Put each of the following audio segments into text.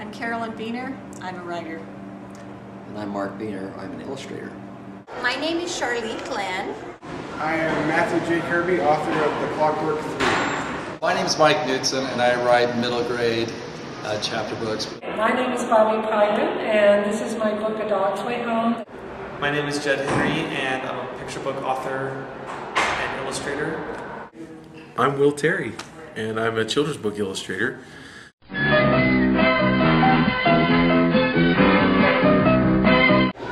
I'm Carolyn Beener. I'm a writer. And I'm Mark Beener. I'm an illustrator. My name is Charlene Glenn. I am Matthew J. Kirby, author of The Clockwork 3. My name is Mike Knudsen, and I write middle grade chapter books. My name is Bobby Pyden, and this is my book, A Dog's Way Home. My name is Jed Henry, and I'm a picture book author and illustrator. I'm Will Terry, and I'm a children's book illustrator.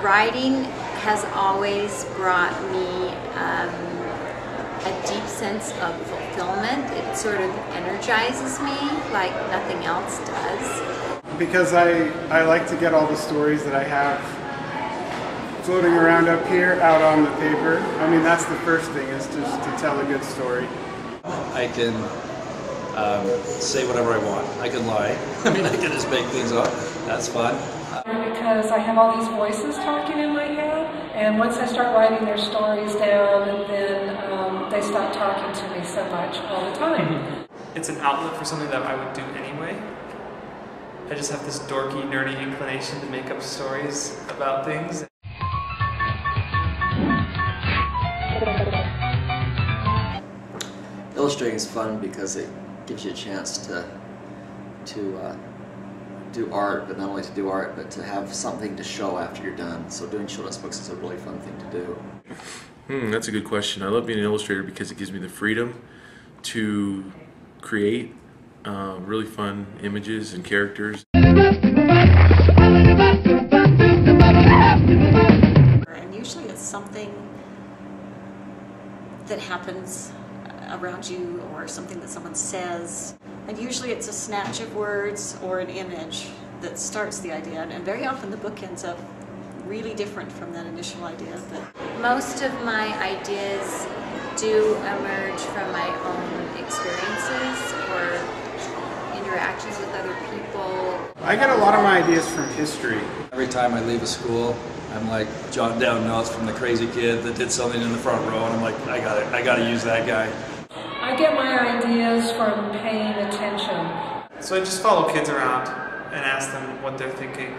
Writing has always brought me a deep sense of fulfillment. It sort of energizes me like nothing else does. Because I like to get all the stories that I have floating around up here out on the paper. I mean, that's the first thing, is just to tell a good story. I can say whatever I want. I can lie. I mean, I can just make things up. That's fun. Because I have all these voices talking in my head, and once I start writing their stories down, then they stop talking to me so much all the time. It's an outlet for something that I would do anyway. I just have this dorky, nerdy inclination to make up stories about things. Illustrating is fun because it gives you a chance to do art, but not only to do art, but to have something to show after you're done. So doing children's books is a really fun thing to do. That's a good question. I love being an illustrator because it gives me the freedom to create really fun images and characters. And usually it's something that happens around you or something that someone says. And usually it's a snatch of words or an image that starts the idea. And very often the book ends up really different from that initial idea. But Most of my ideas do emerge from my own experiences or interactions with other people. I get a lot of my ideas from history. Every time I leave a school, I'm like jotting down notes from the crazy kid that did something in the front row, and I'm like, I got to use that guy. I get my ideas from paying attention. So I just follow kids around and ask them what they're thinking.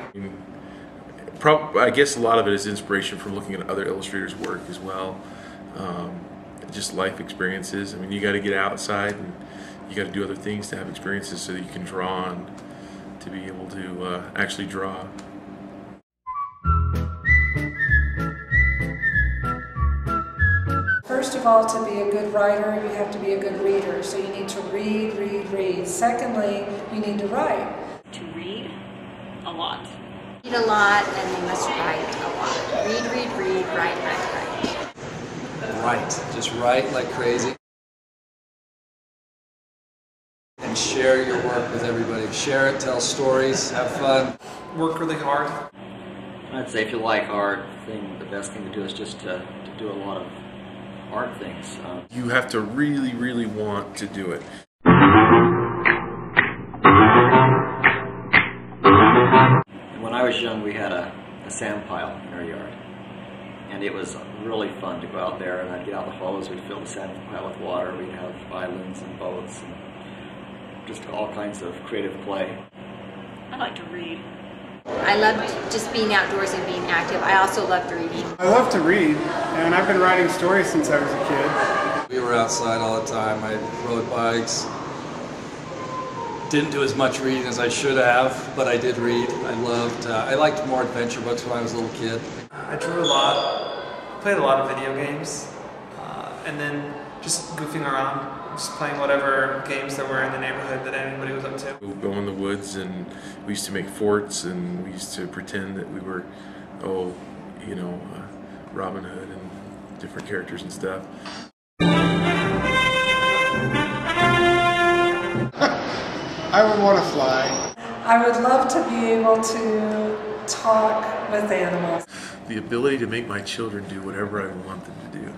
I guess a lot of it is inspiration from looking at other illustrators' work as well. Just life experiences. I mean, you got to get outside and you got to do other things to have experiences so that you can draw on, to be able to actually draw. First of all, to be a good writer, you have to be a good reader. So you need to read, read, read. Secondly, you need to write. to read a lot. Read a lot, and you must write a lot. Read, read, read, write, write, write. Write. Just write like crazy. And share your work with everybody. Share it, tell stories, have fun. Work really hard. I'd say if you like art, the best thing to do is just to do a lot of art things. You have to really, really want to do it. When I was young, we had a sand pile in our yard. And it was really fun to go out there, and I'd get out the hose, we'd fill the sand pile with water, we'd have islands and boats, and just all kinds of creative play. I like to read. I loved just being outdoors and being active. I also loved reading. I love to read, and I've been writing stories since I was a kid. We were outside all the time. I rode bikes. Didn't do as much reading as I should have, but I did read. I liked more adventure books when I was a little kid. I drew a lot, played a lot of video games, and then just goofing around, just playing whatever games there were in the neighborhood that anybody was up to. We would go in the woods and we used to make forts, and we used to pretend that we were, Robin Hood and different characters and stuff. I would want to fly. I would love to be able to talk with animals. The ability to make my children do whatever I want them to do.